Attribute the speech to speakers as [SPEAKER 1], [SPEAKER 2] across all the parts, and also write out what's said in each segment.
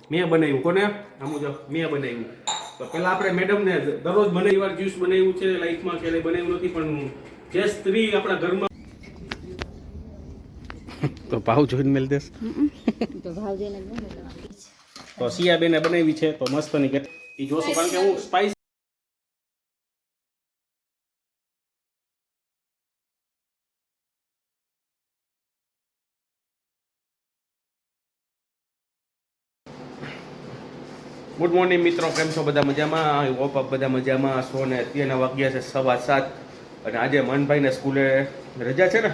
[SPEAKER 1] મેં બનાવ્યું કોને આમ જો મેં બનાવ્યું. તો પહેલા આપણે મેડમને દરરોજ બનાવી વાર જ્યુસ બનાવ્યું છે લાઈફમાં ક્યારેય બનાવ્યું નથી પણ જે સ્ત્રી આપણા ઘરમાં તો ભાવ જોઈને મેલ દેસ
[SPEAKER 2] તો ભાવ જોઈને
[SPEAKER 1] તો સિયાબેને બનાવી છે તો મસ્તની કે એ જોશો કારણ કે હું સ્પાઈસ ગુડ મોર્નિંગ મિત્રો, કેમ છો બધા મજામાં? આઈ હોપ આપ બધા મજામાં છો ને અત્યારના વાગ્યા છે 7:15 અને આજે મનભાઈને સ્કૂલે રજા છે ને,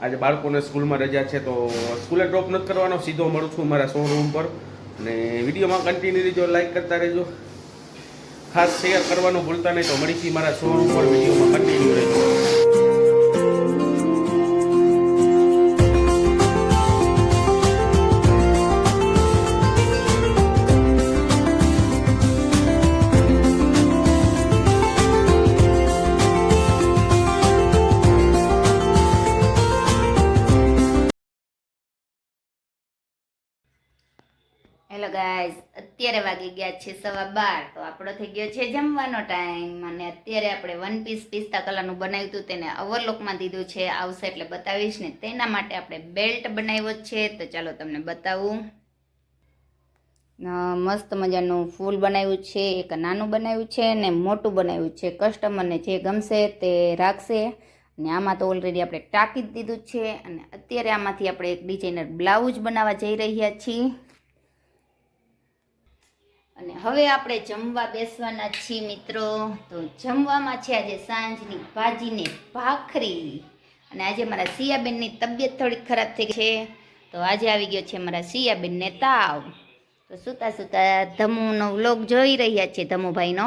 [SPEAKER 1] આજે બાળકોને સ્કૂલમાં રજા છે તો સ્કૂલે ડ્રોપ નથી કરવાનો, સીધો મળું છું મારા શોરૂમ પર અને વિડીયોમાં કન્ટિન્યુ રહેજો, લાઈક કરતા રહેજો, ખાસ શેર કરવાનું ભૂલતા નહીં. તો મળીશું મારા શોરૂમ પર, વિડીયોમાં કન્ટિન્યુ રહેજો.
[SPEAKER 2] હેલો ગાઈઝ, અત્યારે વાગી ગયા છે 12:15 તો આપણો થઈ ગયો છે જમવાનો ટાઈમ અને અત્યારે આપણે વન પીસ પિસ્તા કલરનું બનાવ્યું હતું તેને ઓવરલોકમાં દીધું છે, આવશે એટલે બતાવીશ ને. તેના માટે આપણે બેલ્ટ બનાવ્યો છે તો ચાલો તમને બતાવું. મસ્ત મજાનું ફૂલ બનાવ્યું છે, એક નાનું બનાવ્યું છે ને મોટું બનાવ્યું છે. કસ્ટમરને જે ગમશે તે રાખશે અને આમાં તો ઓલરેડી આપણે ટાંકી જ દીધું છે અને અત્યારે આમાંથી આપણે એક ડિઝાઇનર બ્લાઉઝ બનાવવા જઈ રહ્યા છીએ અને હવે આપણે જમવા બેસવાના છીએ મિત્રો. તો જમવામાં છે આજે સાંજની ભાજીને ભાખરી અને આજે મારા સિયાબેનની તબિયત થોડીક ખરાબ થઈ છે તો આજે આવી ગયો છે મારા સિયાબેનને તાવ. તો સૂતા સૂતા ધમુનો વ્લોગ જોઈ રહ્યા છે ધમુભાઈનો.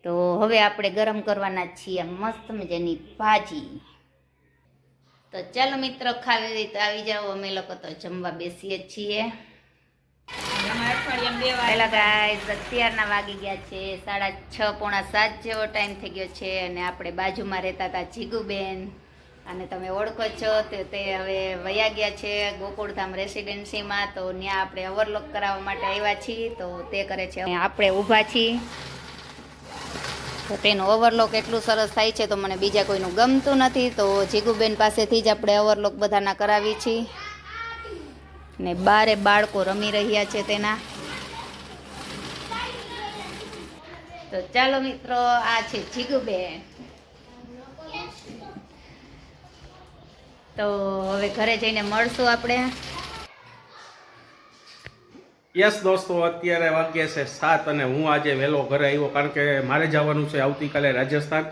[SPEAKER 2] તો હવે આપણે ગરમ કરવાના છીએ મસ્ત મજાની ભાજી. તો ચાલો મિત્રો, ખાવી હોય તો આવી જાઓ, અમે લોકો તો જમવા બેસીએ છીએ. હેલો ગાઈઝ, અત્યારના વાગી ગયા છે 6:30 પોણા 7 જેવો ટાઈમ થઈ ગયો છે અને આપણે બાજુમાં રહેતા હતા જીગુબેન અને તમે ઓળખો છો તે હવે વયા ગયા છે ગોકુળધામ રેસિડેન્સીમાં. તો ત્યાં આપણે ઓવરલોક કરાવવા માટે આવ્યા છીએ તો તે કરે છે, આપણે ઊભા છીએ. તો તેનું ઓવરલોક એટલું સરસ થાય છે તો મને બીજા કોઈનું ગમતું નથી, તો જીગુબેન પાસેથી જ આપણે ઓવરલોક બધાના કરાવી છીએ ને બારે બાળકો રમી રહ્યા છે તેના. તો ચાલો મિત્રો, આ છે જીગુબેન. તો હવે ઘરે જઈને મળશું આપણે.
[SPEAKER 1] યસ દોસ્તો, અત્યારે વાગ્યા છે 7 અને હું આજે વહેલો ઘરે આવ્યો કારણ કે મારે જવાનું છે આવતીકાલે રાજસ્થાન.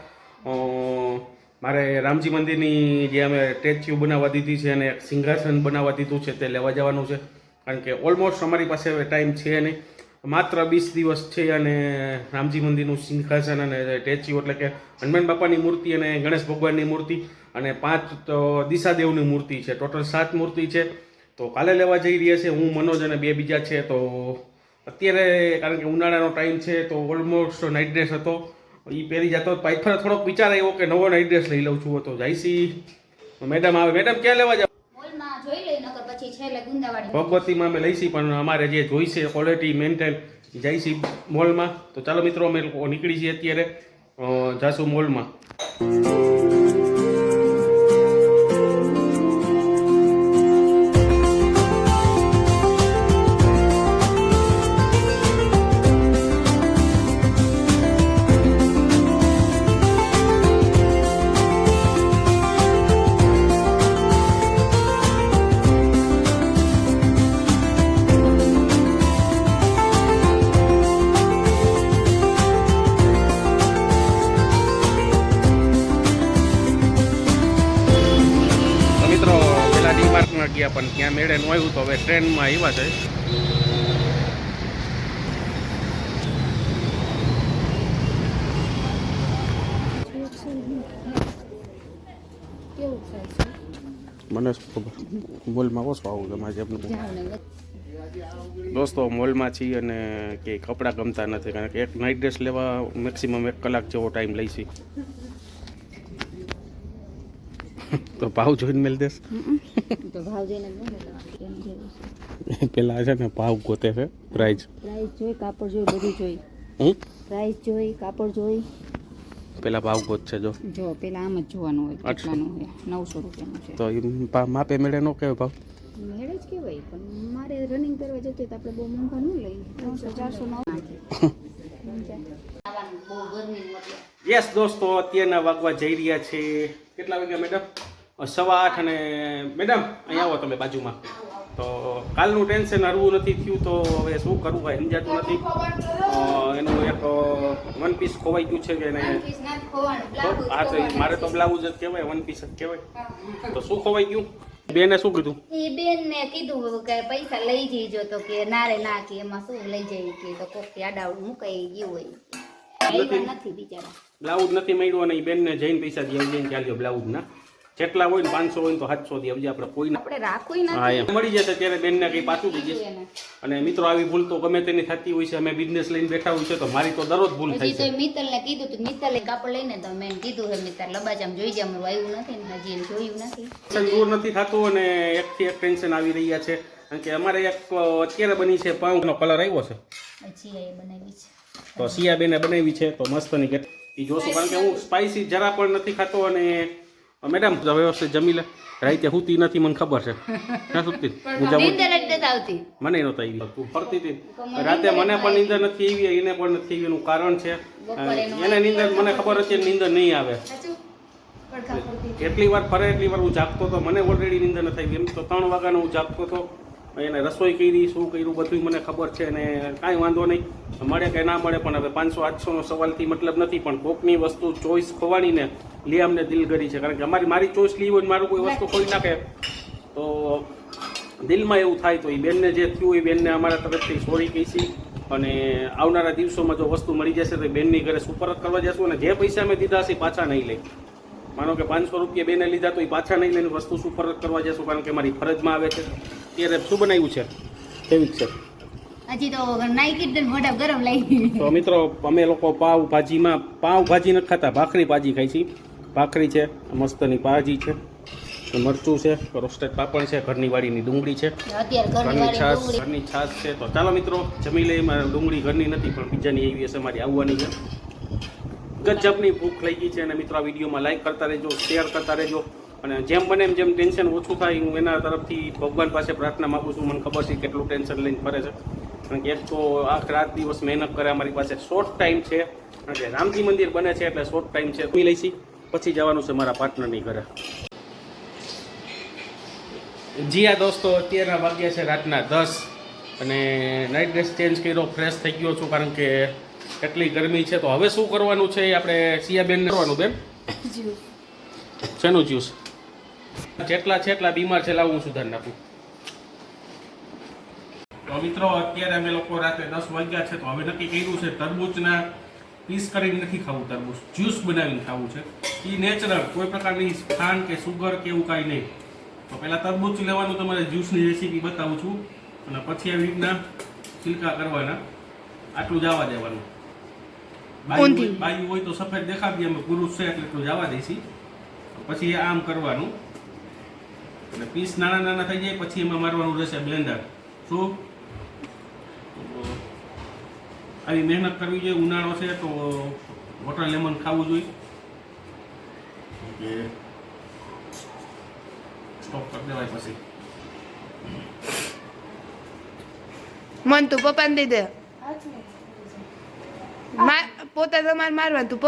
[SPEAKER 1] મારે રામજી મંદિરની જે અમે સ્ટેચ્યુ બનાવવા દીધી છે અને એક સિંહાસન બનાવવા દીધું છે તે લેવા જવાનું છે કારણ કે ઓલમોસ્ટ અમારી પાસે હવે ટાઈમ છે નહીં, માત્ર 20 દિવસ છે અને રામજી મંદિરનું સિંહાસન અને સ્ટેચ્યુ એટલે કે હનુમાન બાપાની મૂર્તિ અને ગણેશ ભગવાનની મૂર્તિ અને 5 દિશાદેવની મૂર્તિ છે, ટોટલ 7 મૂર્તિ છે. તો કાલે લેવા જઈ રહ્યા છે હું, મનોજ અને 2 બીજા છે. તો અત્યારે કારણ કે ઉનાળાનો ટાઈમ છે તો ઓલમોસ્ટ નાઇટ ડ્રેસ હતો એ પહેરી જતો, પાછળ થોડોક વિચાર આવ્યો કે નવો નાઇટ ડ્રેસ લઈ લઉં છું. તો જાઈસી મેડમ આવે, મેડમ ક્યાં લેવા જાવ? ભગવતીમાં અમે લઈશી પણ અમારે જે જોઈશે ક્વોલિટી મેન્ટેન જાઈશી મોલમાં. તો ચાલો મિત્રો, અમે લોકો નીકળી છીએ અત્યારે, જાશું મોલમાં. ગયા પણ ત્યાં મેળે નું આવ્યું તો હવે ટ્રેનમાં આવ્યા છે. મને ખબર મોલમાં ઓછો આવું તમારે જેમ દોસ્તો મોલમાં છીએ અને કે કપડાં ગમતા નથી કારણ કે એક નાઇટ ડ્રેસ લેવા મેક્સિમમ 1 કલાક જેવો ટાઈમ લઈશી. તો ભાવ જોઈને મેલ દેસ
[SPEAKER 2] તો ભાવ જોઈને
[SPEAKER 1] પેલા છે ને ભાવ ગોતે છે પ્રાઇઝ
[SPEAKER 2] જોઈ કાપડ જોઈ બધું જોઈ પ્રાઇસ જોઈ કાપડ જોઈ
[SPEAKER 1] પેલા ભાવ ગોત છે જો
[SPEAKER 2] પેલા આમ જ જોવાનું હોય કેટલાનું હોય 900 રૂપિયાનું છે
[SPEAKER 1] તો એ માપે મેળે નો કયો ભાવ
[SPEAKER 2] મેળે જ કેવાય પણ મારે રનિંગ કરવા જતો તો આપણે બહુ મોંઘા ન લઈએ 300 400
[SPEAKER 1] યસ દોસ્તો અત્યારના વાગવા જઈ રહ્યા છે કેટલા વાગ્યા મેડમ 8:15 અને મેડમ અહીંયા આવો તમે બાજુમાં તો કાલનું ટેન્શન હરવું નથી થયું તો હવે શું કરવું ભાઈ સમજાતું નથી એનું એક વન પીસ ખોવાઈ ગયું છે કે હા તો મારે તો બ્લાઉઝ જ કહેવાય વન પીસ જ કહેવાય તો શું ખોવાઈ ગયું બેને શું કીધું
[SPEAKER 2] એ બેન ને કીધું કે પૈસા લઈ જઈજો તો કે નારે ના કે એમાં શું લઈ જઈ કે તો કોક આડાવડું મુકાઈ ગયું હોય નથી બિચારા
[SPEAKER 1] બ્લાઉઝ નથી મળ્યું અને બેનને જઈને પૈસા દઈ આવજે ચાલ્યો બ્લાઉઝના જેટલા હોય ને 500 હોય ને તો 700 દી આવજે આપણે કોઈ
[SPEAKER 2] આપણે રાખવું
[SPEAKER 1] હા એમ મળી જશે ત્યારે બેનને કંઈ પાછું થઈ જશે અને મિત્રો આવી ભૂલ તો ગમે તેની થતી હોય છે અમે બિઝનેસ લઈને બેઠા હોય છે તો મારી તો દરરોજ ભૂલ થાય છે
[SPEAKER 2] મિત્તલને કીધું તો મિત્તલે કાપડ લઈને તો મેં કીધું હે મિત્તલ લબાજામ જોઈ જા મેં આવ્યું નથી ને હજી જોયું નથી
[SPEAKER 1] દૂર નથી થતું અને એકથી એક ટેન્શન આવી રહ્યા છે કારણ કે અમારે એક અત્યારે બની છે પાઉંનો કલર આવ્યો છે
[SPEAKER 2] હજી એ બનાવી છે
[SPEAKER 1] તો સિયા બેને બનાવી છે તો મસ્તની કે એ જોશું કારણ કે હું સ્પાઇસી જરા પણ નથી ખાતો અને મેડમ વ્યવસ્થિત જમી લે રાતે હુતી નથી મને ખબર છે ક્યાં સુતી મને નહોતા આવી તું ફરતી હતી રાતે મને પણ નીંદર નથી આવી એને પણ નથી આવી એનું કારણ છે એને નીંદર મને ખબર હતી નીંદર નહીં આવે જેટલી વાર ફરે એટલી વાર હું જાગતો હતો મને ઓલરેડી નીંદર નથી આવી એમ તો 3 વાગ્યાનો હું જાગતો હતો એને રસોઈ કરી શું કર્યું બધું મને ખબર છે અને કાંઈ વાંધો નહીં મળે કે ના મળે પણ હવે 500-800નો સવાલથી મતલબ નથી પણ કોકની વસ્તુ ચોઈસ ખોવાની ને લે અમને દિલગરી છે કારણ કે મારી ચોઈસ લી હોય મારું કોઈ વસ્તુ ખોઈ નાખે તો દિલમાં એવું થાય તો એ બેનને જે થયું એ બેનને અમારા તરફથી સોરી કહીશી અને આવનારા દિવસોમાં જો વસ્તુ મળી જશે તો બેનની ઘરે સુપરત કરવા જશું અને જે પૈસા મેં દીધા હશે પાછા નહીં લઈ માનો કે 500 રૂપિયા બેને લીધા તો એ પાછા નહીં લઈને વસ્તુ સુપરત કરવા જશું કારણ કે મારી ફરજમાં આવે છે ત્યારે શું બનાવ્યું છે કેવી છે
[SPEAKER 2] હજી તો નાઈકી ને મોઢા ગરમ લાગી
[SPEAKER 1] તો મિત્રો અમે લોકો પાવભાજી નથી ખાતા ભાખરી ભાજી ખાઈ છીએ ભાખરી છે મસ્તની ભાજી છે મરચું છે રોસ્ટેડ પાપડ છે ઘરની વાડીની ડુંગળી છે ઘરની છાશ છે તો ચાલો મિત્રો જમી લઈએ મારે ડુંગળી ઘરની નથી પણ બીજાની એવી હશે મારી આવવાની છે ગજબની ભૂખ લઈ ગઈ છે અને મિત્રો આ વિડીયોમાં લાઈક કરતા રહેજો શેર કરતા રહેજો અને જેમ બને જેમ ટેન્શન ઓછું થાય હું એના તરફથી ભગવાન પાસે પ્રાર્થના માગું છું મને ખબર છે કેટલું ટેન્શન લઈને ફરે છે કારણ કે એક તો આખ રાત દિવસ મહેનત કરે અમારી પાસે શોર્ટ ટાઈમ છે કારણ કે રામજી મંદિર બને છે એટલે શોર્ટ ટાઈમ છે પી લઈશી પછી જવાનું છે મારા પાર્ટનરની ઘરે જી આ દોસ્તો અત્યારના વાગ્યા છે રાતના 10 અને નાઇટ ડ્રેસ ચેન્જ કર્યો ફ્રેશ થઈ ગયો છું કારણ કે એટલી ગરમી છે તો હવે શું કરવાનું છે એ આપણે સિયાબેનને કરવાનું બેન શેનું જ્યુસ જેટલા છે એટલા બીમાર છે લાવું સુધાર નાખું તો મિત્રો અત્યારે અમે લોકો રાતે 10 વાગ્યા છે તો હવે નક્કી કર્યું છે તરબૂચના પીસ કરીને નથી ખાવું તરબૂચ જ્યુસ બનાવીને ખાવું છે એ નેચરલ કોઈ પ્રકારની ખાંડ કે સુગર કે એવું કાંઈ નહીં તો પહેલાં તરબૂચ લેવાનું તમારે જ્યુસની રેસીપી બતાવું છું અને પછી આવી રીતના છિલકા કરવાના આટલું જવા દેવાનું બાયું હોય તો સફેદ દેખાડી અમે પુરુષ છે એટલે એટલું જવા દઈશી પછી આમ કરવાનું અને પીસ નાના નાના થઈ જાય પછી એમાં મારવાનું રહેશે બ્લેન્ડર શું આવી મહેનત કરવી જોઈએ ઉનાળો છે તો વોટર લેમન ખાવું જોઈએ સ્ટોપ કરી દેવાય પછી
[SPEAKER 3] મન તું પપ્પાને દઈ દે પોતા તમારે મારવાનું તું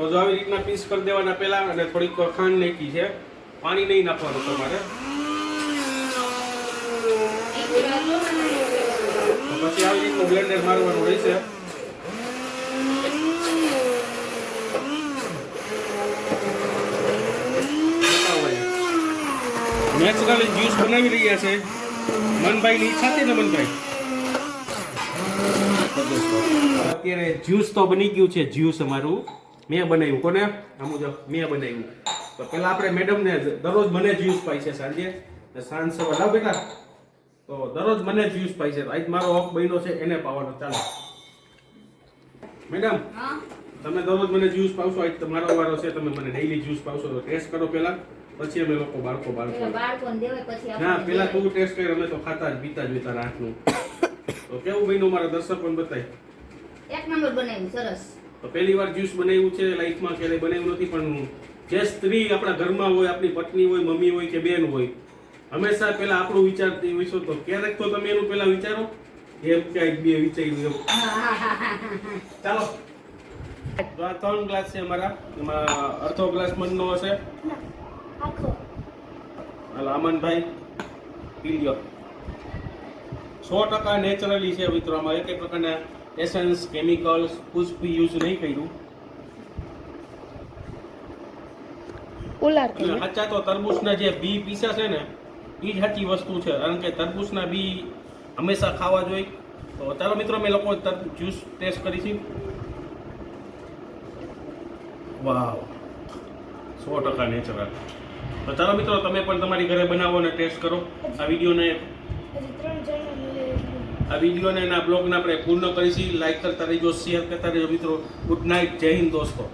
[SPEAKER 1] તો જો આવી રીતના પીસ કરી દેવાના પહેલા, અને થોડીક ખાંડ નાખી છે, પાણી નહીં નાખવાનું તમારે. તો પછી આવી રીતનું બ્લેન્ડર મારવાનું રહેશે. નેચરલી જ્યુસ બનાવી રહ્યા છે મનભાઈની ઈચ્છા હતી ને મનભાઈ. અત્યારે જ્યુસ તો બની ગયું છે. જ્યુસ અમારું મેં બનાવ્યું. કોને? આમ જો મેં બનાવ્યું. તો પહેલા આપણે મેડમને દરરોજ મને જ્યુસ પાય છે સાંજે, સાંજ સવાર. લાવ બેટા, તો દરરોજ મને જ્યુસ પાય છે. આજ મારો હક બન્યો છે એને પાવાનો. ચાલો મેડમ, તમે દરરોજ મને જ્યુસ પાવશો, આજ તમારો વારો છે, તમે મને ડેઈલી જ્યુસ પાવશો. તો ટેસ્ટ કરો પહેલા, પછી અમે લોકો બાળકોને દેવાય. પછી ના, પહેલા તું ટેસ્ટ કર, અમે તો ખાતા જ પીતા જ હોય તારા હાથનું. તો કેવું બન્યું મારા દર્શકોને બતાય.
[SPEAKER 2] એક નંબર બનાવ્યું, સરસ.
[SPEAKER 1] તો પહેલી વાર જ્યુસ બનાવ્યું છે લાઈફમાં, ક્યારેય બનાવ્યું નથી. પણ જે સ્ત્રી આપણા ઘરમાં હોય, આપણી પત્ની હોય, મમ્મી હોય કે બેન હોય, હંમેશા પહેલા આપણું વિચારતી હોય છે. તો ક્યારેક તો તમે એનું પહેલા વિચારો એમ ક્યાંક બે વિચાર્યું એવું. ચાલો, તો આ 3 ગ્લાસ છે અમારા. એમાં અડધો ગ્લાસ મનનો હશે. હાલો અમનભાઈ પી લ્યો. 100% નેચરલી છે મિત્રો. આમાં એક પ્રકારના એસેન્સ, કેમિકલ્સ, પુષ્પી યુઝ નહીં કર્યું.
[SPEAKER 3] ઉલાર
[SPEAKER 1] એટલે સાચા તો તરબૂચના જે બી પીસા છે ને, એ જ સાચી વસ્તુ છે. કારણ કે તરબૂચના બી હંમેશા ખાવા જોઈએ. તો ચાલો મિત્રો, મેં લોકો જ્યુસ ટેસ્ટ કરી છે. વાવ, 100% નેચરલ. તો ચાલો મિત્રો, તમે પણ તમારી ઘરે બનાવો અને ટેસ્ટ કરો. આ વિડીયોને અને આ બ્લોગને આપણે પૂર્ણ કરીશું. લાઈક કરતા રહેજો, શેર કરતા રહેજો મિત્રો. ગુડ નાઇટ, જય હિન્દ દોસ્તો.